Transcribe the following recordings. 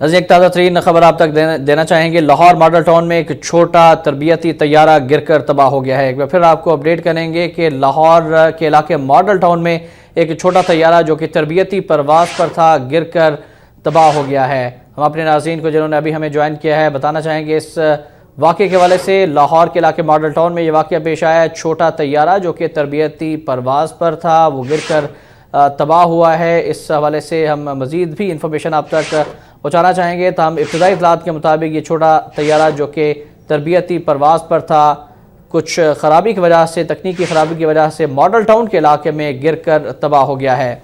ناظرین ایک تازہ ترین خبر آپ تک دینا چاہیں گے۔ لاہور ماڈل ٹاؤن میں ایک چھوٹا تربیتی طیارہ گر کر تباہ ہو گیا ہے۔ ایک بار پھر آپ کو اپڈیٹ کریں گے کہ لاہور کے علاقے ماڈل ٹاؤن میں ایک چھوٹا طیارہ جو کہ تربیتی پرواز پر تھا گر کر تباہ ہو گیا ہے۔ ہم اپنے ناظرین کو جنہوں نے ابھی ہمیں جوائن کیا ہے بتانا چاہیں گے اس واقعے کے حوالے سے۔ لاہور کے علاقے ماڈل ٹاؤن میں یہ واقعہ پیش آیا ہے۔ چھوٹا طیارہ جو کہ تربیتی پرواز پر تھا وہ گر کر تباہ ہوا ہے۔ اس حوالے سے ہم مزید بھی انفارمیشن آپ تک پہنچانا چاہیں گے۔ تاہم ابتدائی اطلاعات کے مطابق یہ چھوٹا طیارہ جو کہ تربیتی پرواز پر تھا کچھ خرابی کی وجہ سے، تکنیکی خرابی کی وجہ سے ماڈل ٹاؤن کے علاقے میں گر کر تباہ ہو گیا ہے۔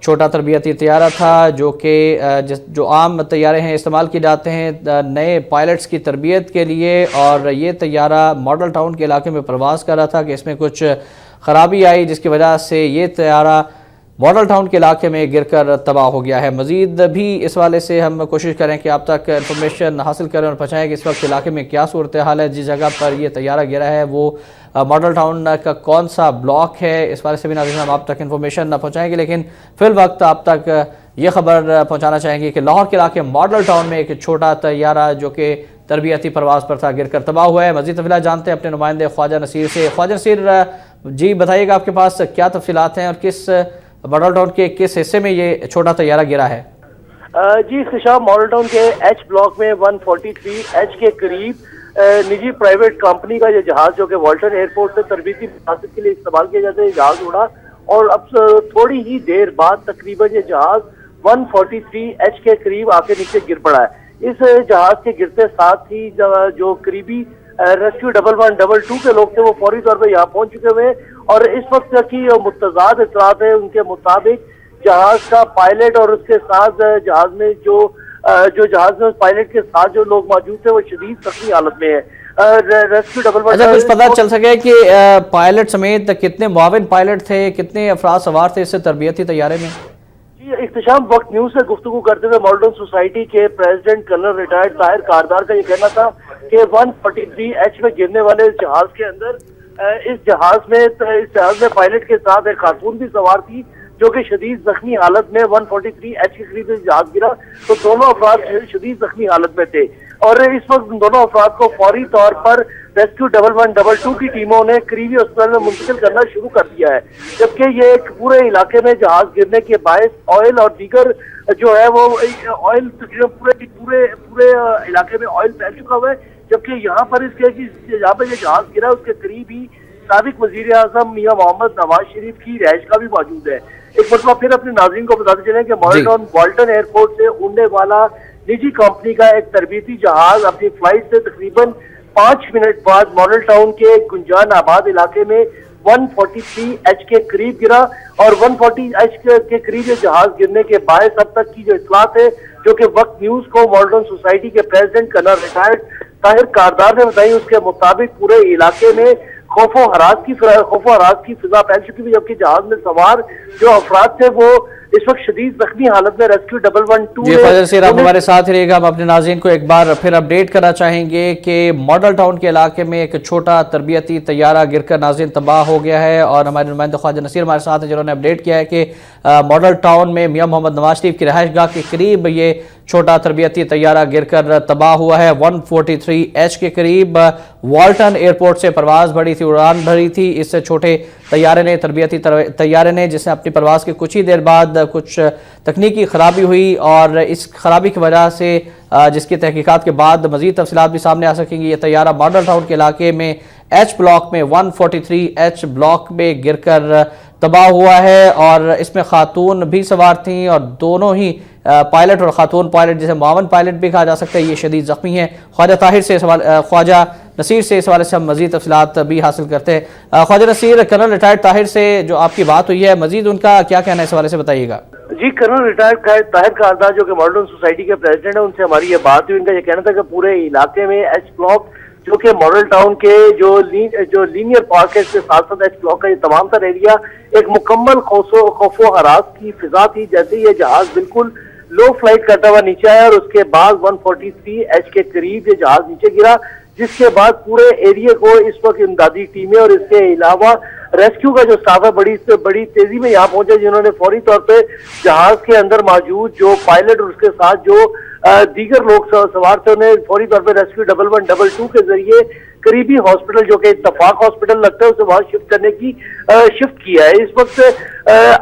چھوٹا تربیتی طیارہ تھا جو عام طیارے ہیں استعمال کیے جاتے ہیں نئے پائلٹس کی تربیت کے لیے، اور یہ طیارہ ماڈل ٹاؤن کے علاقے میں پرواز کر رہا تھا کہ اس میں کچھ خرابی آئی جس کی وجہ سے یہ طیارہ ماڈل ٹاؤن کے علاقے میں گر کر تباہ ہو گیا ہے۔ مزید بھی اس والے سے ہم کوشش کریں کہ آپ تک انفارمیشن حاصل کریں اور پہنچائیں کہ اس وقت علاقے میں کیا صورتحال ہے۔ جس جگہ پر یہ طیارہ گرا ہے وہ ماڈل ٹاؤن کا کون سا بلاک ہے، اس والے سے بھی ناظرین ہم آپ تک انفارمیشن پہنچائیں گے، لیکن فی الوقت آپ تک یہ خبر پہنچانا چاہیں گے کہ لاہور کے علاقے ماڈل ٹاؤن میں ایک چھوٹا طیارہ جو کہ تربیتی پرواز پر تھا گر کر تباہ ہوا ہے۔ مزید تفصیلات جانتے ہیں اپنے نمائندے خواجہ نصیر سے۔ خواجہ نصیر جی بتائیے گا آپ کے پاس کیا تفصیلات ہیں اور کس ماڈل ٹاؤن کے کس حصے میں یہ چھوٹا طیارہ گرا ہے؟ جی اختشام، ماڈل ٹاؤن کے ایچ بلاک میں 143 ایچ کے قریب نجی پرائیویٹ کمپنی کا یہ جہاز جو کہ والٹن ایئرپورٹ سے تربیتی مقاصد کے لیے استعمال کیا جاتا ہے جہاز اڑا، اور اب تھوڑی ہی دیر بعد تقریباً یہ جہاز 143 ایچ کے قریب آ کے نیچے گر پڑا ہے۔ اس جہاز کے گرتے ساتھ ہی جو قریبی ریسکیو 1112 کے لوگ تھے وہ فوری طور پہ یہاں پہنچ چکے ہوئے، اور اس وقت کی متضاد اطلاعات ہیں ان کے مطابق جہاز کا پائلٹ اور اس کے ساتھ جہاز میں جو جہاز میں پائلٹ کے ساتھ جو لوگ موجود تھے وہ شدید زخمی حالت میں ہیں۔ ریسکیو 1112 اچھا، کچھ پتہ چل سکے کہ پائلٹ سمیت کتنے معاون پائلٹ تھے، کتنے افراد سوار تھے اس تربیتی طیارے میں؟ جی اختشام، وقت نیوز سے گفتگو کرتے ہوئے ماڈل ٹاؤن سوسائٹی کے president colonel retired Tahir Kardar کا یہ کہنا تھا کہ 143 ایچ میں گرنے والے اس جہاز کے اندر اس جہاز میں پائلٹ کے ساتھ ایک خاتون بھی سوار تھی جو کہ شدید زخمی حالت میں 143 ایچ کے قریب جہاز گرا تو دونوں افراد شدید زخمی حالت میں تھے، اور اس وقت دونوں افراد کو فوری طور پر ریسکیو 1112 کی ٹیموں نے قریبی ہسپتال میں منتقل کرنا شروع کر دیا ہے، جبکہ یہ پورے علاقے میں جہاز گرنے کے باعث آئل اور دیگر جو ہے وہ آئل پورے علاقے میں آئل پھیل چکا ہوا ہے، جبکہ یہاں پر جہاں پہ یہ جہاز گرا اس کے قریب ہی سابق وزیر اعظم میاں محمد نواز شریف کی رہائش کا بھی موجود ہے۔ ایک مرتبہ پھر اپنے ناظرین کو بتاتے چلیں کہ ماڈل ٹاؤن والٹن ایئرپورٹ سے اڑنے والا نجی کمپنی کا ایک تربیتی جہاز اپنی فلائٹ سے تقریباً 5 منٹ بعد ماڈل ٹاؤن کے گنجان آباد علاقے میں 143 ایچ کے قریب گرا، اور 140 ایچ کے قریب یہ جہاز گرنے کے باعث اب تک کی جو اطلاعات ہے جو کہ وقت نیوز کو ماڈل ٹاؤن سوسائٹی کے president colonel retired Tahir Kardar نے بتائی، اس کے مطابق پورے علاقے میں خوف و ہراس کی فضا پھیل چکی ہوئی، جبکہ جہاز میں سوار جو افراد تھے وہ اس وقت شدید زخمی حالت میں ریسکیو 1112 جی خواجہ نصیر آپ ہمارے ساتھ رہیے گا۔ ہم اپنے ناظرین کو ایک بار پھر اپڈیٹ کرنا چاہیں گے کہ ماڈل ٹاؤن کے علاقے میں ایک چھوٹا تربیتی طیارہ گر کر ناظرین تباہ ہو گیا ہے، اور ہمارے نمائندہ خواجہ نصیر ہمارے ساتھ ہیں جنہوں نے اپڈیٹ کیا ہے کہ ماڈل ٹاؤن میں میاں محمد نواز شریف کی رہائش گاہ کے قریب یہ چھوٹا تربیتی طیارہ گر کر تباہ ہوا ہے۔ 143 ایچ کے قریب والٹن ایئرپورٹ سے پرواز بڑی تھی، اڑان بھری تھی اس چھوٹے تربیتی طیارے نے، جس نے اپنی پرواز کے کچھ ہی دیر بعد کچھ تکنیکی خرابی ہوئی، اور اس خرابی کی وجہ سے جس کی تحقیقات کے بعد مزید تفصیلات بھی سامنے آ سکیں گی۔ یہ طیارہ ماڈل ٹاؤن کے علاقے میں ایچ بلاک میں 143 ایچ بلاک میں گر کر تباہ ہوا ہے، اور اس میں خاتون بھی سوار تھیں، اور دونوں ہی پائلٹ اور خاتون پائلٹ جسے معاون پائلٹ بھی کہا جا سکتا ہے یہ شدید زخمی ہیں۔ خواجہ نصیر سے اس حوالے سے ہم مزید تفصیلات بھی حاصل کرتے ہیں۔ خواجہ نصیر، کرنل ریٹائرڈ طاہر سے جو آپ کی بات ہوئی ہے مزید ان کا کیا کہنا ہے اس حوالے سے بتائیے گا۔ جی کرنل ریٹائرڈ طاہر کاردار جو کہ ماڈل ٹاؤن سوسائٹی کے پریزیڈنٹ ہیں ان سے ہماری یہ بات ہوئی، ان کا یہ کہنا تھا کہ پورے علاقے میں ایچ بلاک جو کہ ماڈل ٹاؤن کے جو لینئر پارک ہے اس کے ساتھ ساتھ ایچ بلاک کا یہ تمام تر ایریا ایک مکمل خوف و ہراس کی فضا تھی، جیسے یہ جہاز بالکل لو فلائٹ کرتا ہوا نیچے آیا، اور اس کے بعد 143 ایچ کے قریب یہ جہاز نیچے گرا، جس کے بعد پورے ایریے کو اس وقت امدادی ٹیمیں اور اس کے علاوہ रेस्क्यू का जो स्टाफ है बड़ी तेजी में यहाँ पहुंचे, जिन्होंने फौरी तौर पे जहाज के अंदर मौजूद जो पायलट और उसके साथ जो दीगर लोग सवार थे उन्हें फौरी तौर पे रेस्क्यू 1112 के जरिए करीबी हॉस्पिटल जो कि इत्तफाक हॉस्पिटल लगता है उसे वहां शिफ्ट करने की शिफ्ट किया है। इस वक्त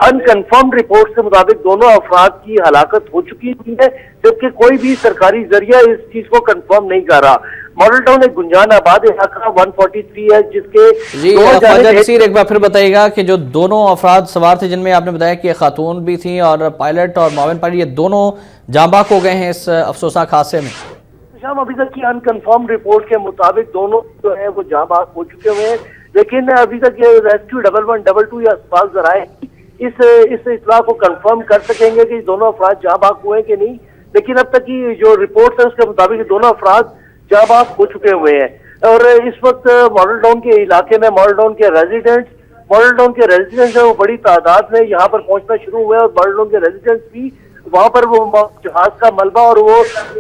अनकन्फर्म्ड रिपोर्ट के मुताबिक दोनों अफराद की हलाकत हो चुकी है, जबकि कोई भी सरकारी जरिया इस चीज को कंफर्म नहीं कर रहा। मॉडल टाउन एक गुंजान आबाद इलाका 143 है, जिसके जी ख्वाजा नसीर एक बार फिर बताइएगा कि जो दोनों अफराद सवार थे, जिनमें आपने बताया कि खातून भी थी और पायलट और माविन पायलट, ये दोनों जाँ बाक हो गए हैं इस अफसोसनाक हादसे में। शाम अभी तक की अनकन्फर्म रिपोर्ट के मुताबिक दोनों जो है वो जाँ बाक हो चुके हुए हैं, लेकिन अभी तक ये रेस्क्यू 1112 या अस्पताल जराए इस इतला को कंफर्म कर सकेंगे कि दोनों अफराद जाँ बाक हुए कि नहीं। लेकिन अब तक की जो रिपोर्ट है उसके मुताबिक दोनों अफराद जाँ बाक हो चुके हुए हैं। और इस वक्त मॉडल टाउन के इलाके में मॉडल टाउन के रेजिडेंट्स है वो बड़ी तादाद में यहाँ पर पहुंचना शुरू हुए और मॉडल टाउन के रेजिडेंट्स भी वहां पर वो जहाज का मलबा और वो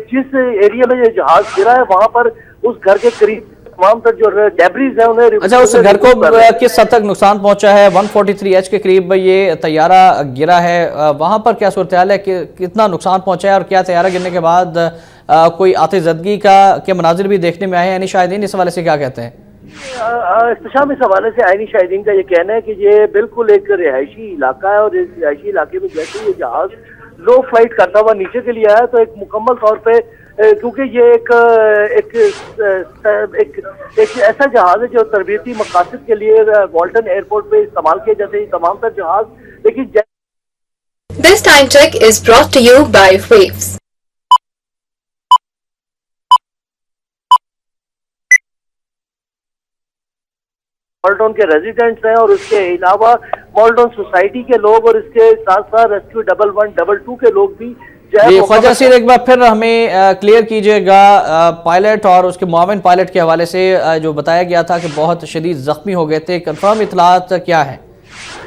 जिस एरिया में ये जहाज गिरा है वहां पर उस घर के करीब तमाम तर जो डेब्रीज है उन्हें अच्छा, उस घर को किस हद तक नुकसान पहुंचा है? 143H के करीब ये तैयारा गिरा है, वहां पर क्या सूरत हाल है, कितना नुकसान पहुंचा है और क्या तैयारा गिरने के बाद कोई आतिशदगी के मनाजिर भी देखने में आए हैं? यानी शायदीन इस हवाले से क्या कहते हैं? इस हवाले से आईनी शाहिदीन का ये कहना है कि ये बिल्कुल एक रिहायशी इलाका है और इस रिहायशी इलाके में जैसे ये जहाज लो फ्लाइट करता हुआ नीचे के लिए आया तो एक मुकम्मल तौर पे, क्योंकि ये एक ऐसा जहाज है जो तरबियती मकासद के लिए वॉल्टन एयरपोर्ट पे इस्तेमाल किए जाते हैं तमाम तर जहाज, लेकिन This time check is brought to you by Waves. Model town के रेजिडेंट्स हैं और उसके अलावा मॉडल टाउन सोसाइटी के लोग और इसके साथ साथ रेस्क्यू 1112 के लोग भी ख्वाजा नसीर एक बार फिर हमें क्लियर कीजिएगा, पायलट और उसके मुआविन पायलट के हवाले से जो बताया गया था कि बहुत शदीद जख्मी हो गए थे, कंफर्म इतलात क्या है?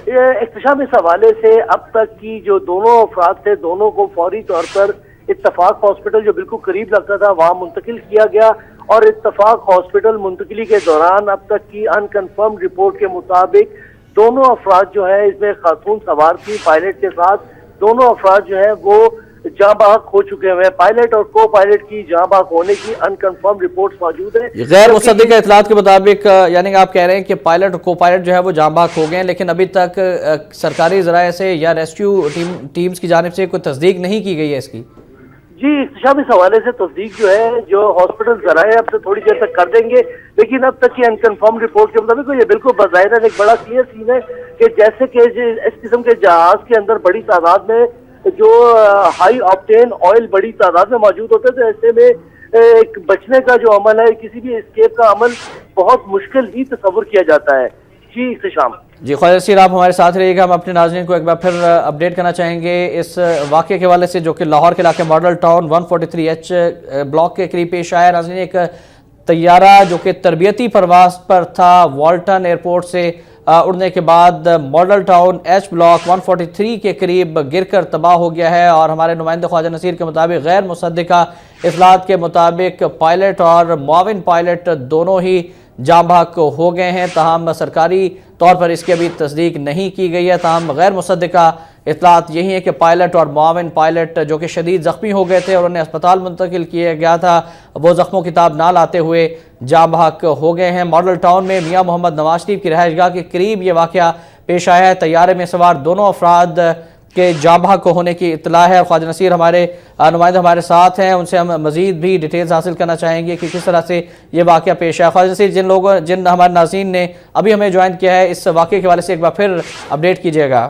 इख्तिशाम इस हवाले से अब तक की जो दोनों अफराद थे दोनों को फौरी तौर पर इत्तफाक हॉस्पिटल जो बिल्कुल करीब लगता था वहां मुंतकिल किया गया और इत्तफाक हॉस्पिटल मुंतकिली के दौरान अब तक की अनकन्फर्म रिपोर्ट के मुताबिक दोनों अफराद जो है इसमें खातून सवार थी पायलट के साथ, दोनों अफराद जो है वो जाँ बाक हो चुके हुए हैं। पायलट और को पायलट की जाँ बाक होने की अनकन्फर्म रिपोर्ट्स मौजूद है। गैर मुसद्दिक़ इत्तलात के मुताबिक यानी आप कह रहे हैं कि पायलट और को पायलट जो है वो जाँ बाक हो गए हैं, लेकिन अभी तक सरकारी ज़राए से या रेस्क्यू टीम्स की जानिब से कोई तस्दीक नहीं की गई है इसकी? जी इख्तिशाम इस हवाले से तस्दीक जो है जो हॉस्पिटल जराए अब से थोड़ी देर तक कर देंगे, लेकिन अब तक की अनकन्फर्म रिपोर्ट के मुताबिक ये बिल्कुल बज़ाहिर एक बड़ा क्लियर सीन है कि जैसे कि इस किस्म के जहाज के अंदर बड़ी तादाद में जो हाई ऑक्टेन ऑयल बड़ी तादाद में मौजूद होते थे, ऐसे में एक बचने का जो अमल है, किसी भी एस्केप का अमल बहुत मुश्किल ही तस्वुर किया जाता है। जी इख्तिशाम। जी ख्वाजा नसीर आप हमारे साथ रहिएगा, हम अपने नाज़रीन को एक बार फिर अपडेट करना चाहेंगे इस वाक़े के हवाले से जो कि लाहौर के इलाके मॉडल टाउन 143H ब्लॉक के करीब पेश आया। नाज़रीन एक तैयारा जो कि तरबियती परवास पर था वॉल्टन एयरपोर्ट से उड़ने के बाद मॉडल टाउन H ब्लॉक 143 के करीब गिरकर तबाह हो गया है और हमारे नुमाइंदे ख्वाजा नसीर के मुताबिक गैर मुसद्दिक़ा इत्तलात के मुताबिक पायलट और मुआविन पायलट दोनों ही जाँ बाक हो गए हैं। ताहम सरकारी तौर पर इसकी अभी तस्दीक नहीं की गई है, ताहम गैर मुसद्दिक़ा इत्तलात यही है कि पायलट और मुआविन पायलट जो कि शदीद ज़ख्मी हो गए थे और उन्हें अस्पताल मुंतकिल किया गया था, वो ज़ख्मों की ताब ना लाते हुए जाँ बाक हो गए हैं। मॉडल टाउन में मियाँ मोहम्मद नवाज शरीफ की रहायशगाह के करीब ये वाक़या पेश आया है। तैयारे में सवार दोनों अफराद के जाँ बाक होने की इत्तला है। ख्वाजा नसीर हमारे नुमाइंदे हमारे साथ हैं, उनसे हम मज़ीद भी डिटेल्स हासिल करना चाहेंगे कि किस तरह से ये वाक़या पेश आया। ख्वाजा नसीर जिन हमारे नाज़रीन ने अभी हमें ज्वाइन किया है, इस वाक़े के हवाले से एक बार फिर अपडेट कीजिएगा।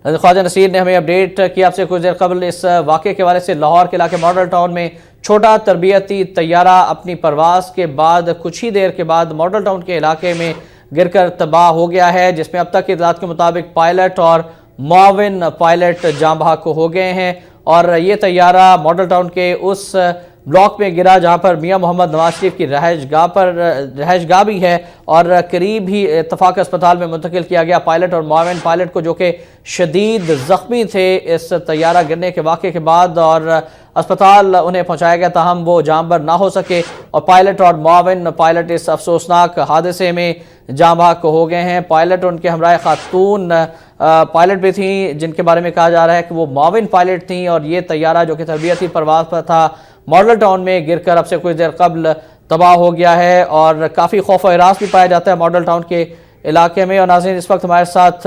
ख्वाजा नसीर ने हमें अपडेट किया आपसे कुछ देर कबल इस वाक़े के हवाले से। लाहौर के इलाके मॉडल टाउन में छोटा तरबियती तैयारा अपनी परवास के बाद कुछ ही देर के बाद मॉडल टाउन के इलाके में गिरकर तबाह हो गया है, जिसमें अब तक की इत्तलात के मुताबिक पायलट और मुआविन पायलट जाँ बाक हो गए हैं और ये तैयारा मॉडल टाउन के उस ब्लॉक में गिरा जहां पर मियां मोहम्मद नवाज शरीफ की रहायशगाह भी है और करीब ही इत्तफाक अस्पताल में मुंतकिल किया गया। पायलट और मुआविन पायलट को जो कि शदीद ज़ख्मी थे इस तैयारा गिरने के वाक़े के बाद और अस्पताल उन्हें पहुंचाया गया, ताहम वो जाँ बर ना हो सके और पायलट और मुआविन पायलट इस अफसोसनाक हादसे में जाँ बहक हो गए हैं। पायलट और उनके हमराह खातून पायलट भी थी, जिनके बारे में कहा जा रहा है कि वो मुआविन पायलट थी और ये तैयारा जो कि तरबियती परवाज पर था मॉडल टाउन में गिरकर अब से कुछ देर कबल तबाह हो गया है और काफ़ी खौफ और हिरास भी पाया जाता है मॉडल टाउन के इलाके में। और नाज़रीन, इस वक्त हमारे साथ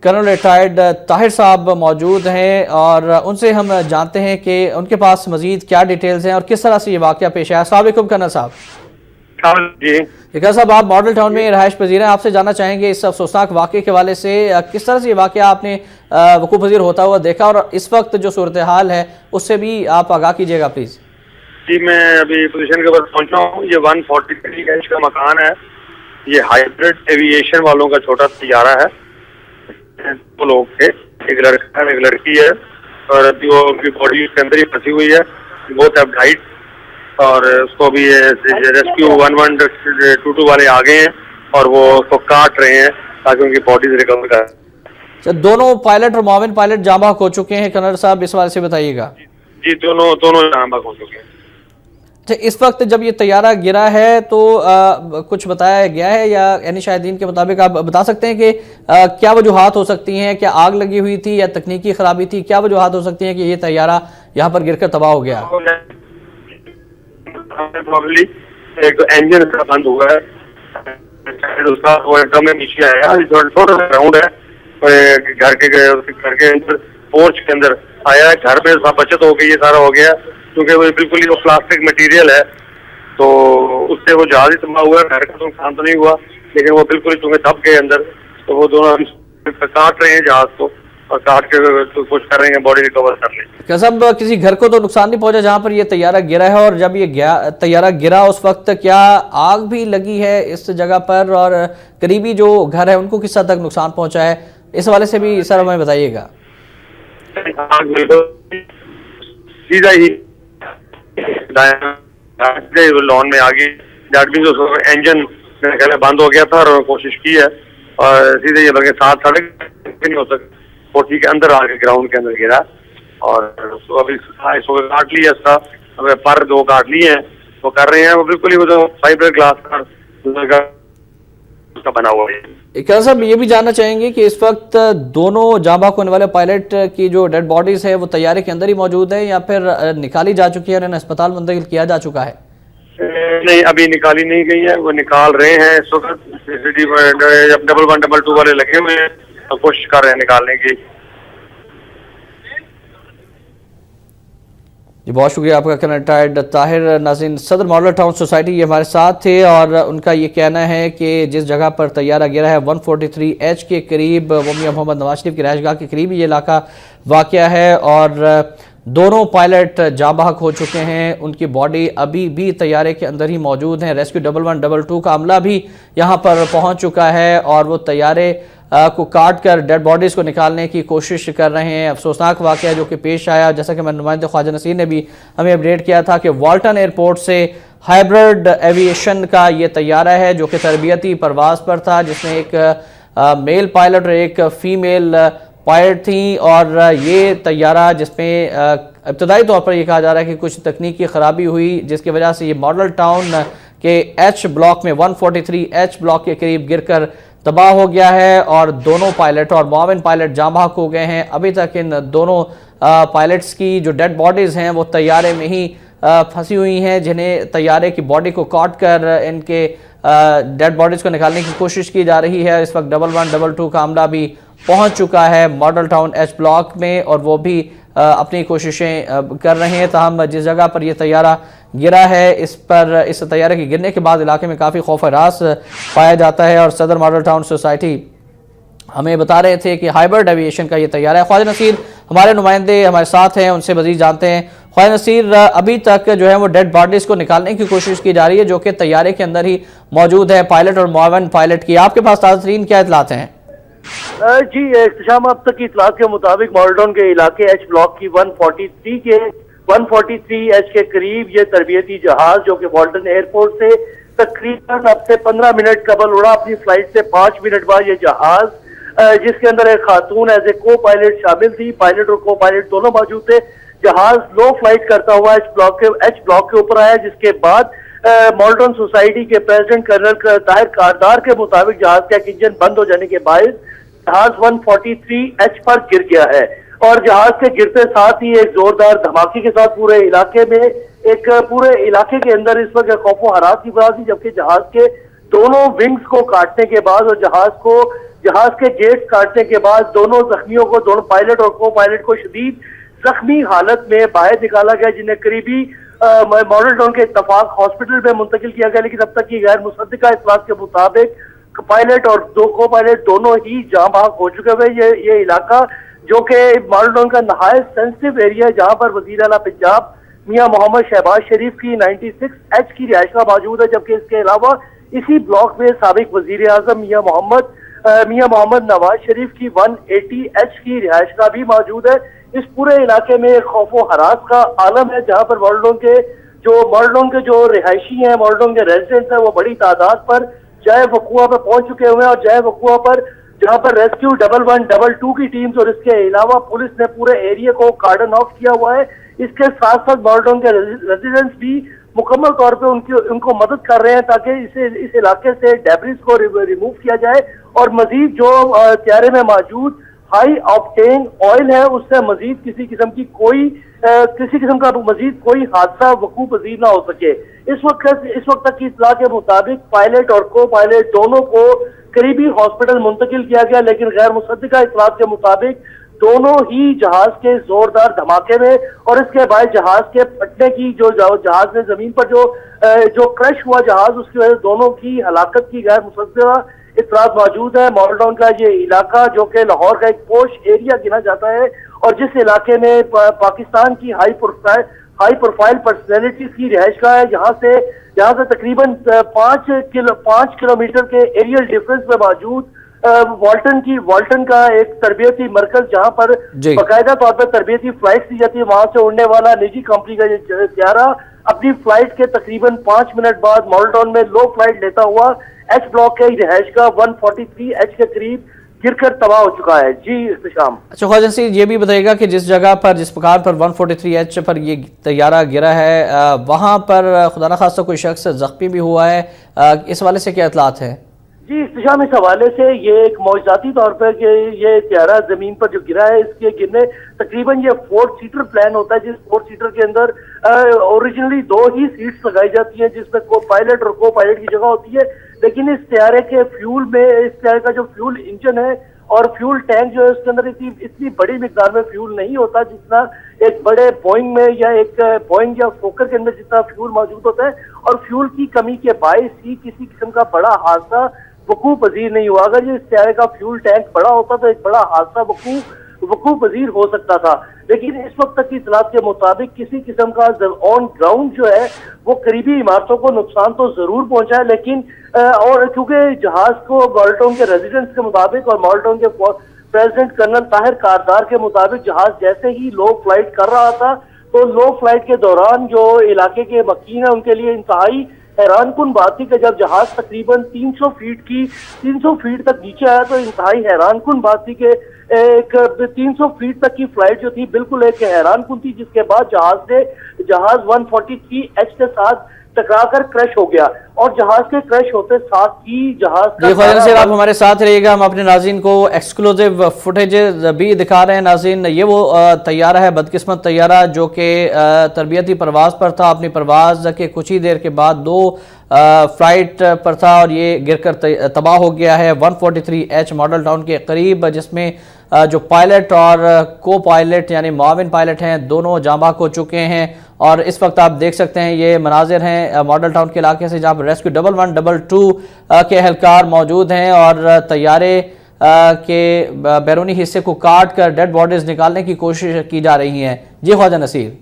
कर्नल रिटायर्ड ताहिर साहब मौजूद हैं और उनसे हम जानते हैं कि उनके पास मजीद क्या डिटेल्स हैं और किस तरह से ये वाक़या पेश आया। अस्सलाम वालेकुम कर्नल साहब। जी कर्नल साहब, आप मॉडल टाउन में रहायश पजीर हैं, आपसे जानना चाहेंगे इस अफसोसनाक वाक़े के हवाले से किस तरह से ये वाक़या आपने वकूफ़ पजीर होता हुआ देखा और इस वक्त जो सूरत हाल है उससे भी आप आगाह कीजिएगा प्लीज़। जी, मैं अभी पोजीशन के ऊपर पहुंचा हूँ। ये 143 का मकान है। ये हाइब्रिड एविएशन वालों का छोटा तैयारा है। 2 लोग थे, एक लड़का है एक लड़की है और अभी वो उनकी बॉडी के अंदर ही फंसी हुई है। बोथ हैव डाइड और उसको भी रेस्क्यू 1122 वाले आ गए हैं और वो उसको काट रहे हैं ताकि उनकी बॉडी रिकवर करें। दोनों पायलट और मुआविन पायलट जाँ बहक हो चुके हैं कर्नल साहब, इस बारे से बताइएगा। जी, दोनों जाँ बहक हो चुके हैं। इस वक्त जब ये तैयारा गिरा है तो कुछ बताया गया है या यानी शाहिदीन के मुताबिक आप बता सकते हैं कि क्या वजूहात हो सकती हैं? क्या आग लगी हुई थी या तकनीकी खराबी थी? क्या वजूहात हो सकती हैं कि ये तैयारा यहाँ पर गिरकर तबाह हो गया? प्रॉब्ली एक इंजन का बंद हुआ है, उसका वो एकदम में नीचे आया। छोटा ग्राउंड है घर के अंदर, पोर्च के अंदर आया है। घर में सब बचत हो गई, ये सारा हो गया क्योंकि वो बिल्कुल ही वो प्लास्टिक मटेरियल है तो उससे वो जहाज ही तबाह हुआ। घर का तो नुकसान तो नहीं हुआ लेकिन वो बिल्कुल ही चूंकि दब गए अंदर, तो वो दोनों काट रहे हैं जहाज को और काट के कोशिश कर रहे हैं बॉडी रिकवर कर लें। क्या सब किसी घर को तो नुकसान नहीं पहुंचा जहां पर ये तैयारा गिरा है? और जब ये तैयारा गिरा उस वक्त क्या आग भी लगी है इस जगह पर और करीबी जो घर है उनको किस हद तक नुकसान पहुंचा है? इस हवाले से भी सर हमें बताइएगा। सीधा ही लॉन में आ गई, इंजन मेरे ख्याल बंद हो गया था और कोशिश की है और सीधे ये बल्कि 7 सड़क नहीं हो सकती, कोठी के अंदर आके ग्राउंड के अंदर गिरा और अभी काट लिया इसका, पर 2 काट लिए हैं वो कर रहे हैं। वो बिल्कुल ही वो जो फाइबर ग्लास का बना हुआ है। क्या साहब ये भी जानना चाहेंगे कि इस वक्त दोनों जाँ बहक होने वाले पायलट की जो डेड बॉडीज है वो तैयारे के अंदर ही मौजूद है या फिर निकाली जा चुकी है और इन्हें अस्पताल मुंतकिल किया जा चुका है? नहीं, अभी निकाली नहीं गई है, वो निकाल रहे हैं इस वक्त। डबल 122 वाले लगे हुए हैं तो कोशिश कर रहे हैं निकालने की। जी, बहुत शुक्रिया आपका कर्नल रिटायर्ड ताहिर। नाज़रीन, सदर मॉडल टाउन सोसाइटी ये हमारे साथ थे और उनका ये कहना है कि जिस जगह पर तैयारा गिरा है 143H के करीब, वो मियां मोहम्मद नवाज शरीफ की रहायशगाह के करीब ये इलाका वाक़या है और दोनों पायलट जाँ बहक हो चुके हैं। उनकी बॉडी अभी भी तैयारे के अंदर ही मौजूद हैं। रेस्क्यू 1122 का अमला भी यहाँ पर पहुँच चुका है और वो तैयारे को काट कर डेड बॉडीज़ को निकालने की कोशिश कर रहे हैं। अफसोसनाक वाक़या जो कि पेश आया, जैसा कि मेरे नुमाइंदे ख्वाजा नसीर ने भी हमें अपडेट किया था कि वाल्टन एयरपोर्ट से हाइब्रिड एविएशन का ये तैयारा है जो कि तरबियती परवाज़ पर था, जिसमें एक मेल पायलट और एक फ़ीमेल पायलट थी और ये तैयारा जिसमें इब्तदाई तौर पर यह कहा जा रहा है कि कुछ तकनीकी ख़राबी हुई जिसकी वजह से ये मॉडल टाउन के H ब्लॉक में 143H ब्लॉक के करीब गिरकर तबाह हो गया है और दोनों पायलट और मुआविन पायलट जाँ बहक हो गए हैं। अभी तक इन दोनों पायलट्स की जो डेड बॉडीज़ हैं वो तैयारे में ही फंसी हुई हैं, जिन्हें तैयारे की बॉडी को काट कर इनके डेड बॉडीज़ को निकालने की कोशिश की जा रही है। इस वक्त 1122 का अमला भी पहुंच चुका है मॉडल टाउन H ब्लॉक में और वो भी अपनी कोशिशें कर रहे हैं। ताहम जिस जगह पर यह तैयारा गिरा है इस तैयारे के गिरने के बाद इलाके में काफ़ी खौफ हरास पाया जाता है और सदर मॉडल टाउन सोसाइटी हमें बता रहे थे कि हाइब्रिड एविएशन का ये तैयारा है। ख्वाजा नसीर हमारे नुमाइंदे हमारे साथ हैं, उनसे मज़ीद जानते हैं। ख्वाजा नसीर, अभी तक जो है वो डेड बॉडीज़ को निकालने की कोशिश की जा रही है जो कि तैयारे के अंदर ही मौजूद है, पायलट और मुआविन पायलट की। आपके पास ताज़ा तरीन क्या इतलात हैं? जी, इख्तिशाम अब तक की इतलात के मुताबिक मॉडल टाउन के इलाके H ब्लॉक की 143H के करीब ये तरबियती जहाज जो कि वाल्टन एयरपोर्ट से तकरीबन अब से 15 मिनट कबल उड़ा, अपनी फ्लाइट से 5 मिनट बाद ये जहाज जिसके अंदर एक खातून एज ए को पायलट शामिल थी। पायलट और को पायलट दोनों मौजूद थे। जहाज लो फ्लाइट करता हुआ एच ब्लॉक के ऊपर आया, जिसके बाद मॉडर्न सोसाइटी के प्रेसिडेंट कर्नल ताहिर कारदार के मुताबिक जहाज का एक इंजन बंद हो जाने के बायस जहाज 143H पर गिर गया है। और जहाज के गिरते साथ ही एक जोरदार धमाके के साथ पूरे इलाके के अंदर इस वक्त खौफो हरास की बना थी, जबकि जहाज के दोनों विंग्स को काटने के बाद और जहाज के गेट काटने के बाद दोनों जख्मियों को, दोनों पायलट और को पायलट को शदीद जख्मी हालत में बाहर निकाला गया, जिन्हें करीबी मॉडल टाउन के इत्तफाक हॉस्पिटल में मुंतकिल किया गया। लेकिन अब तक की गैर मुसद्दिका इत्तलात के मुताबिक पायलट और दो को पायलट दोनों ही जाँ बहक हो चुके हुए। ये इलाका जो कि मॉडल टाउन का नहायत सेंसिटिव एरिया है, जहाँ पर वज़ीर आला पंजाब मियां मोहम्मद शहबाज शरीफ की 96H की रिहाइशगाह मौजूद है, जबकि इसके अलावा इसी ब्लॉक में साबिक वज़ीर आज़म मियां मोहम्मद नवाज शरीफ की 180H की रिहाइशगाह भी मौजूद है। इस पूरे इलाके में एक खौफो हरास का आलम है, जहाँ पर मॉडल टाउन के जो रिहायशी हैं, मॉडल टाउन के रेजिडेंट्स हैं, वो बड़ी तादाद पर जय वकुआ पर पहुंच चुके हुए हैं। और जय वकुआ पर जहाँ पर रेस्क्यू 112 की टीम्स और इसके अलावा पुलिस ने पूरे एरिया को कार्डन ऑफ किया हुआ है। इसके साथ साथ मॉडल टाउन के रेजिडेंट्स भी मुकम्मल तौर पे उनको मदद कर रहे हैं ताकि इस इलाके से डेब्रिस को रिमूव किया जाए और मजीद जो त्यारे में मौजूद हाई ऑक्टेन ऑयल है उससे मजीद किसी किस्म का मजीद कोई हादसा वकू पजीर ना हो सके। इस वक्त तक की इत्तला के मुताबिक पायलट और को पायलट दोनों को करीबी हॉस्पिटल मुंतकिल किया गया, लेकिन गैर मुसद्दिका इत्तलात के मुताबिक दोनों ही जहाज के जोरदार धमाके में और इसके बाद जहाज के फटने की जो जहाज ने जमीन पर जो क्रश हुआ जहाज, उसकी वजह से दोनों की हलाकत की गैर मुसद्दिका इत्तलात मौजूद है। मॉडल टाउन का ये इलाका जो कि लाहौर का एक पोश एरिया गिना जाता है और जिस इलाके में पाकिस्तान की हाई प्रोफाइल पर्सनैलिटीज की रिहाइशगाह है, जहाँ से तकरीबन 5 किलोमीटर के एरियल डिफरेंस में मौजूद वाल्टन का एक तरबियती मरकज, जहाँ पर बाकायदा तौर पर तरबियती फ्लाइट दी जाती है। वहां से उड़ने वाला निजी कंपनी का त्यारा अपनी फ्लाइट के तकरीबन 5 मिनट बाद मॉडल टाउन में लो फ्लाइट लेता हुआ एच ब्लॉक के रिहाइशगाह 143H के करीब गिरकर तबाह हो चुका है। जी इख्तिशाम। अच्छा ख्वाजा नसीर, ये भी बताइएगा कि जिस प्रकार पर 143H पर ये तैयारा गिरा है वहाँ पर खुदा न खास्ता कोई शख्स जख्मी भी हुआ है, इस हवाले से क्या इत्तलात है? जी इख्तिशाम, इस हवाले से ये एक मौजूदाती तौर पर कि ये त्यारा जमीन पर जो गिरा है, इसके गिरने तकरीबन ये 4 सीटर प्लान होता है, जिस 4 सीटर के अंदर ओरिजिनली 2 ही सीट्स लगाई जाती हैं, जिसमें को पायलट और को पायलट की जगह होती है। लेकिन इस त्यारे के इस त्यारे का जो फ्यूल इंजन है और फ्यूल टैंक जो है उसके अंदर इतनी बड़ी मिकदार में फ्यूल नहीं होता जितना एक बड़े बोइंग या फोकर के अंदर जितना फ्यूल मौजूद होता है। और फ्यूल की कमी के बायस ही किसी किस्म का बड़ा हादसा वकू पजीर नहीं हुआ। अगर ये इस त्यारे का फ्यूल टैंक बड़ा होता तो एक बड़ा हादसा वकू पजीर हो सकता था। लेकिन इस वक्त तक की इत्तलात के मुताबिक किसी किस्म का ऑन ग्राउंड जो है वो करीबी इमारतों को नुकसान तो जरूर पहुंचा है, लेकिन और क्योंकि जहाज को मॉडल टाउन के रेजिडेंट्स के मुताबिक और मॉडल टाउन के प्रेसिडेंट कर्नल ताहिर कारदार के मुताबिक जहाज जैसे ही लो फ्लाइट कर रहा था तो लो फ्लाइट के दौरान जो इलाके के मकीन है उनके लिए इंतहाई हैरान कुन बात थी कि जब जहाज तकरीबन 300 फीट तक नीचे आया तो इंतहाई हैरान कुन बात थी कि एक 300 फीट तक की फ्लाइट जो थी बिल्कुल एक हैरान कुन थी, जिसके बाद जहाज 143H के साथ टकराकर क्रैश हो गया और जहाज के क्रैश होते साथ ही जहाज ख्वाजा नसीर आप हमारे साथ रहिएगा, हम अपने नाज़रीन को एक्सक्लूसिव फुटेज भी दिखा रहे हैं। नाज़रीन, ये वो तैयारा है, बदकिस्मत तैयारा जो कि तरबियती परवाज़ पर था, अपनी परवाज़ के कुछ ही देर के बाद 2 फ्लाइट पर था और ये गिरकर तबाह हो गया है 143H मॉडल टाउन के करीब, जिसमें जो पायलट और को पायलट यानी माविन पायलट हैं दोनों जाँ बहक हो चुके हैं। और इस वक्त आप देख सकते हैं ये मनाजिर हैं मॉडल टाउन के इलाके से, जहाँ पर रेस्क्यू 112 के एहलकार मौजूद हैं और तैयारे के बैरूनी हिस्से को काट कर डेड बॉडीज निकालने की कोशिश की जा रही है। जी ख्वाजा नसीर,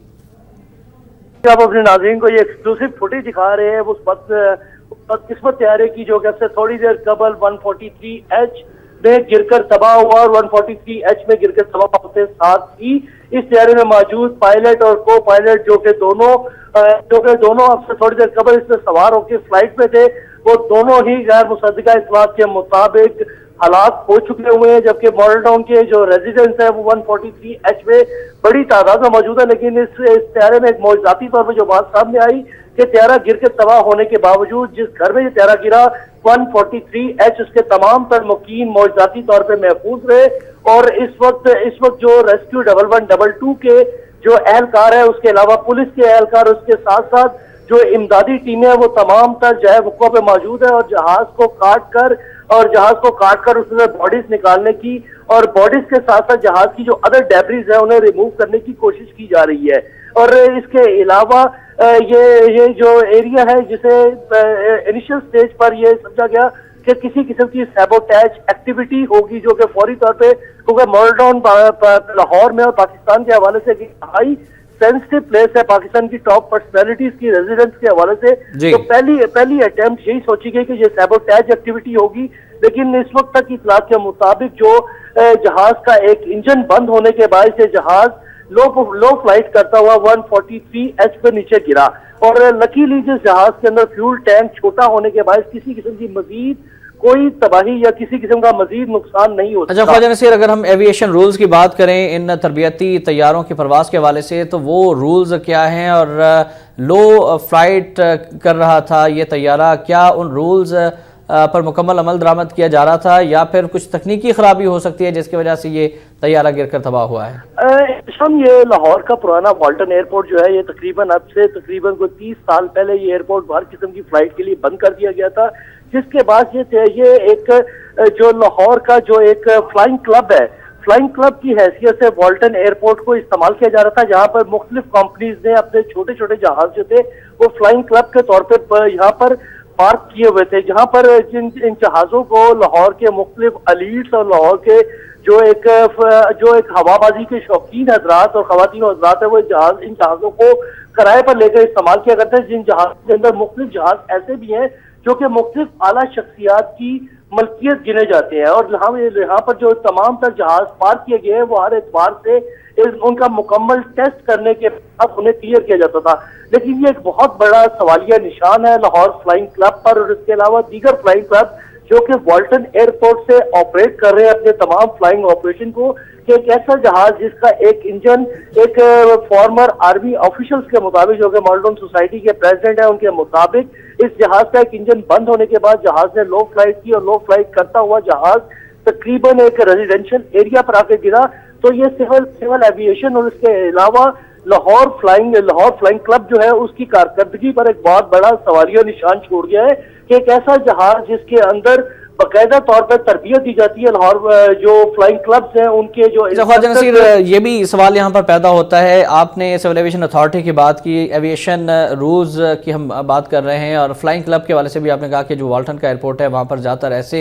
आप अपने नाज़रीन को ये एक्सक्लूसिव फुटेज दिखा रहे हैं उस बदकिस्मत तैयारे की जो कि थोड़ी देर कबल 143H में गिरकर तबाह हुआ और 143H में गिरकर तबाह होते साथ ही इस तैयारे में मौजूद पायलट और को पायलट जो कि दोनों अब से थोड़ी देर कबल इसमें सवार होकर फ्लाइट में थे, वो दोनों ही गैर मुसद्दिका इत्तलात के मुताबिक हालात हो चुके हुए हैं, जबकि मॉडल टाउन के जो रेजिडेंट्स हैं वो 143H में बड़ी तादाद में मौजूद है। लेकिन इस तैयारे में एक मौजूदाती तौर पर जो बात सामने आई कि तैयारा गिर के तबाह होने के बावजूद जिस घर में ये तैयारा गिरा 143H उसके तमाम तर मुकीन मौजूदाती तौर पर महफूज रहे। और इस वक्त जो रेस्क्यू 1112 के जो एहलकार है, उसके अलावा पुलिस के एहलकार, उसके साथ साथ जो इमदादी टीमें हैं वो तमाम तर जगह वक़्फ़ों पे मौजूद है और जहाज को काट कर उसमें बॉडीज निकालने की और बॉडीज के साथ साथ जहाज की जो अदर डेब्रीज है उन्हें रिमूव करने की कोशिश की जा रही है। और इसके अलावा ये जो एरिया है जिसे इनिशियल स्टेज पर ये समझा गया कि किसी किस्म की सैबोटैज एक्टिविटी होगी जो कि फौरी तौर पे, क्योंकि मॉडल टाउन लाहौर में और पाकिस्तान के हवाले से हाई सेंसिटिव प्लेस है, पाकिस्तान की टॉप पर्सनैलिटीज की रेजिडेंस के हवाले से, तो पहली अटेम्प्ट यही सोची गई कि ये सैबोटैज एक्टिविटी होगी। लेकिन इस वक्त तक इतला के मुताबिक जो जहाज का एक इंजन बंद होने के बाद से जहाज लो फ्लाइट करता हुआ 143H पे नीचे गिरा और लकीली जिस जहाज के अंदर फ्यूल टैंक छोटा होने के बाद किसी किस्म की मजीद कोई तबाही या किसी किस्म का मजीद नुकसान नहीं हो सकता। अच्छा ख्वाजा नसीर, अगर हम एविएशन रूल्स की बात करें इन तरबियती तैयारों की परवास के हवाले से, तो वो रूल्स क्या हैं और लो फ्लाइट कर रहा था ये तैयारा, क्या उन रूल्स पर मुकम्मल अमल दरामद किया जा रहा था या फिर कुछ तकनीकी खराबी हो सकती है जिसकी वजह से ये तैयारा गिरकर तबाह हुआ है? ये लाहौर का पुराना वाल्टन एयरपोर्ट जो है ये तकरीबन कोई 30 साल पहले ये एयरपोर्ट हर किस्म की फ्लाइट के लिए बंद कर दिया गया था, जिसके बाद ये एक जो लाहौर का जो एक फ्लाइंग क्लब है, फ्लाइंग क्लब की हैसियत से वाल्टन एयरपोर्ट को इस्तेमाल किया जा रहा था, जहां पर मुख्तलिफ कंपनीज ने अपने छोटे छोटे जहाज जो थे वो फ्लाइंग क्लब के तौर पर यहाँ पर पार्क किए हुए थे, जहां पर इन जहाजों को लाहौर के मुख्तलिफ अलीट्स और लाहौर के जो एक हवाबाजी के शौकीन हजरात और खवातीन हजरात है वो इन जहाजों को किराए पर लेकर इस्तेमाल किया करते हैं, जिन जहाज के अंदर मुख्तलिफ जहाज ऐसे भी हैं जो कि मुख्तलिफ आला शख्सियात की मलकियत गिने जाते हैं। और यहाँ पर जो तमाम तर जहाज पार्क किए गए हैं वो हर एतबार से उनका मुकम्मल टेस्ट करने के बाद उन्हें क्लियर किया जाता था। लेकिन ये एक बहुत बड़ा सवालिया निशान है लाहौर फ्लाइंग क्लब पर और इसके अलावा दीगर फ्लाइंग क्लब जो कि वाल्टन एयरपोर्ट से ऑपरेट कर रहे हैं अपने तमाम फ्लाइंग ऑपरेशन को, कि एक ऐसा जहाज जिसका एक इंजन एक फॉर्मर आर्मी ऑफिशियल्स के मुताबिक जो कि मॉडल टाउन सोसाइटी के प्रेसिडेंट है उनके मुताबिक इस जहाज का एक इंजन बंद होने के बाद जहाज ने लो फ्लाइट की और लो फ्लाइट करता हुआ जहाज तकरीबन एक रेजिडेंशियल एरिया पर आकर गिरा। तो ये सिविल एविएशन और इसके अलावा लाहौर फ्लाइंग क्लब जो है उसकी कारकर्दगी पर एक बहुत बड़ा सवालिया निशान छोड़ गया है कि एक ऐसा जहाज जिसके अंदर बाकायदा तौर पर तरबियत दी जाती है, लाहौर जो फ्लाइंग क्लब्स हैं उनके जो ख्वाजा नसीर, ये भी सवाल यहाँ पर पैदा होता है, आपने सिविल एविएशन अथॉरिटी की बात की, एविएशन रूल्स की हम बात कर रहे हैं और फ्लाइंग क्लब के हवाले से भी आपने कहा कि जो वाल्टन का एयरपोर्ट है वहाँ पर ज़्यादातर ऐसे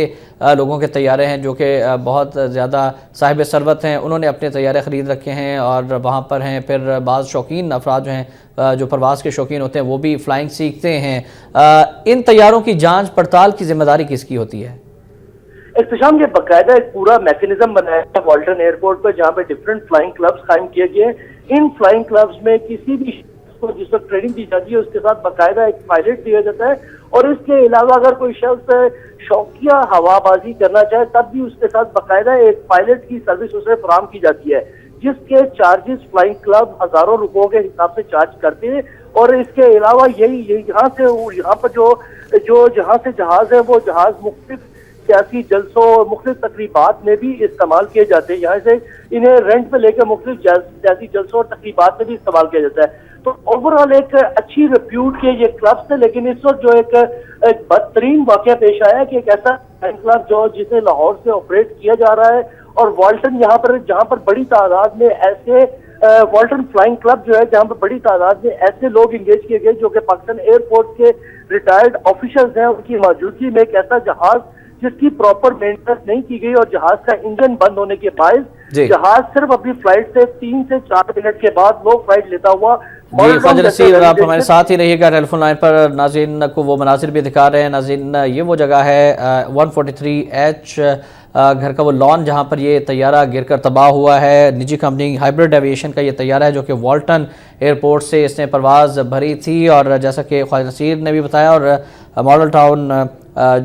लोगों के तैयारे हैं जो कि बहुत ज़्यादा साहिब सरवत हैं, उन्होंने अपने तैयारे ख़रीद रखे हैं और वहाँ पर हैं। फिर बाज़ शौकीन अफराद जो हैं जो परवाज़ के शौकीन होते हैं वो भी फ्लाइंग सीखते हैं। इन तैयारों की जाँच पड़ताल की जिम्मेदारी किसकी होती है? इख्तिशाम ये बाकायदा एक पूरा मैकेनिज्म बनाया है वाल्टन एयरपोर्ट पर जहाँ पे डिफरेंट फ्लाइंग क्लब्स कायम किए गए हैं। इन फ्लाइंग क्लब्स में किसी भी को जिस वक्त ट्रेनिंग दी जाती है उसके साथ बाकायदा एक पायलट दिया जाता है और इसके अलावा अगर कोई शख्स शौकिया हवाबाजी करना चाहे तब भी उसके साथ बाकायदा एक पायलट की सर्विस उसे फराहम की जाती है, जिसके चार्जेस फ्लाइंग क्लब हजारों रुपयों के हिसाब से चार्ज करते हैं। और इसके अलावा यहाँ पर जो जहाँ से जहाज है वो जहाज मुख्तलिफ सियासी जलसों और मुख्तलिफ तकरीबात में भी इस्तेमाल किए जाते हैं, यहाँ से इन्हें रेंट पे लेकर मुख्तलिफ सियासी जलसों और तकरीबात में भी इस्तेमाल किया जाता है। तो ओवरऑल एक अच्छी रिप्यूट के ये क्लब्स थे, लेकिन इस वक्त जो एक बदतरीन वाकया पेश आया है कि एक ऐसा क्लब जो जिसे लाहौर से ऑपरेट किया जा रहा है और वाल्टन जहाँ पर बड़ी तादाद में ऐसे वाल्टन फ्लाइंग क्लब जो है जहाँ पर बड़ी तादाद में ऐसे लोग इंगेज किए गए जो कि पाकिस्तान एयरपोर्ट के रिटायर्ड ऑफिसर्स हैं, उनकी मौजूदगी में एक ऐसा जहाज जिसकी प्रॉपर मेंटेनेंस नहीं की गई और जहाज का इंजन बंद होने के बाद जहाज सिर्फ अपनी फ्लाइट से 3 से 4 मिनट के बाद लो फ्लाइट लेता हुआ। जी ख्वाजा नसीर, आप हमारे साथ ही रहिएगा टेलीफोन लाइन पर, नाज़रीन को वो मनाजिर भी दिखा रहे हैं। नाज़रीन, ये वो जगह है 143H घर का वो लॉन जहाँ पर ये तैयारा गिरकर तबाह हुआ है। निजी कंपनी हाइब्रिड एविएशन का ये तैयारा है जो कि वाल्टन एयरपोर्ट से इसने परवाज़ भरी थी और जैसा कि ख्वाजा नसीर ने भी बताया और मॉडल टाउन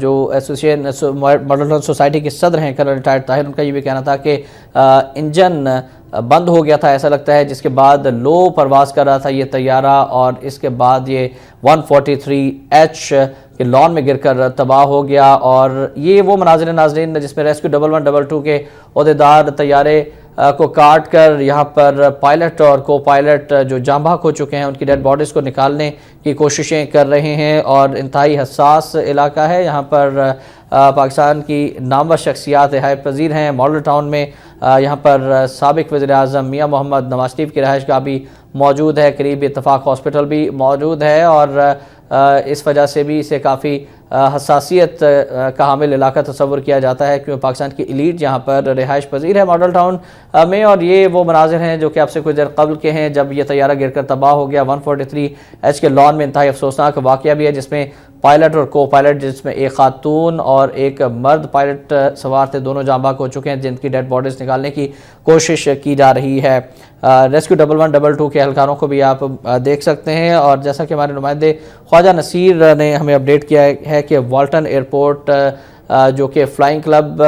جو ایسوسیشن ماڈل ٹاؤن سوسائٹی کے صدر ہیں کرنل ریٹائرڈ طاہر، ان کا یہ بھی کہنا تھا کہ انجن بند ہو گیا تھا ایسا لگتا ہے، جس کے بعد لو پرواز کر رہا تھا یہ طیارہ، اور اس کے بعد یہ 143H کے لان میں گر کر تباہ ہو گیا۔ اور یہ وہ مناظر ناظرین جس میں ریسکیو 1112 کے عہدیدار طیارے کو کاٹ کر یہاں پر پائلٹ اور کو پائلٹ جو جاں بحق ہو چکے ہیں ان کی ڈیڈ باڈیز کو نکالنے کی کوششیں کر رہے ہیں، اور انتہائی حساس علاقہ ہے یہاں پر۔ پاکستان کی نامور شخصیات رہائش پذیر ہیں ماڈل ٹاؤن میں، یہاں پر سابق وزیر اعظم میاں محمد نواز شریف کی رہائش گاہ بھی موجود ہے، قریب اتفاق ہاسپٹل بھی موجود ہے، اور اس وجہ سے بھی اسے کافی حساسیت کا حامل علاقہ تصور کیا جاتا ہے، کیونکہ پاکستان کی ایلیٹ یہاں پر رہائش پذیر ہے ماڈل ٹاؤن میں۔ اور یہ وہ مناظر ہیں جو کہ اب سے کچھ دیر قبل کے ہیں جب یہ طیارہ گر کر تباہ ہو گیا 143H کے لان میں۔ انتہائی افسوسناک واقعہ بھی ہے جس میں پائلٹ اور کو پائلٹ، جس میں ایک خاتون اور ایک مرد پائلٹ سوار تھے، دونوں جاں بحق ہو چکے ہیں، جن کی ڈیڈ باڈیز نکالنے کی کوشش کی جا رہی ہے۔ ریسکیو 1112 کے اہلکاروں کو بھی آپ دیکھ سکتے ہیں، اور جیسا کہ ہمارے نمائندے خواجہ نصیر نے ہمیں اپڈیٹ کیا ہے کہ والٹن ایئرپورٹ جو کہ فلائنگ کلب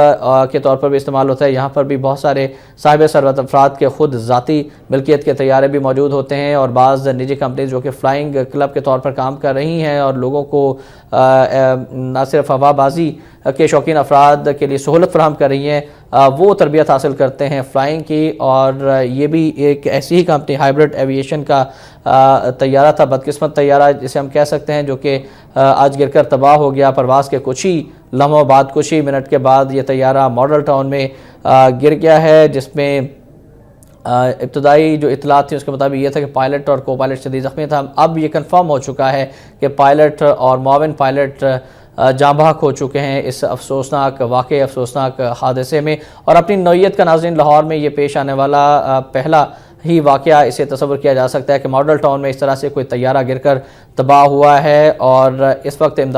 کے طور پر بھی استعمال ہوتا ہے، یہاں پر بھی بہت سارے صاحب ثروت افراد کے خود ذاتی ملکیت کے طیارے بھی موجود ہوتے ہیں، اور بعض نجی کمپنیز جو کہ فلائنگ کلب کے طور پر کام کر رہی ہیں اور لوگوں کو نہ صرف ہوا بازی کے شوقین افراد کے لیے سہولت فراہم کر رہی ہیں، وہ تربیت حاصل کرتے ہیں فلائنگ کی۔ اور یہ بھی ایک ایسی ہی کمپنی ہائبرڈ ایویشن کا طیارہ تھا، بدقسمت طیارہ جسے ہم کہہ سکتے ہیں، جو کہ آج گر کر تباہ ہو گیا۔ پرواز کے کچھ ہی لمحوں بعد، کچھ ہی منٹ کے بعد یہ طیارہ ماڈل ٹاؤن میں گر گیا ہے، جس میں ابتدائی جو اطلاعات تھی اس کے مطابق یہ تھا کہ پائلٹ اور کو پائلٹ شدید زخمی تھا۔ اب یہ کنفرم ہو چکا ہے کہ پائلٹ اور معاون پائلٹ جاں بحق ہو چکے ہیں اس افسوسناک واقعے، افسوسناک حادثے میں۔ اور اپنی نوعیت کا ناظرین لاہور میں یہ پیش آنے والا پہلا ہی واقعہ اسے تصور کیا جا سکتا ہے کہ ماڈل ٹاؤن میں اس طرح سے کوئی طیارہ گر کر تباہ ہوا ہے، اور اس وقت امداد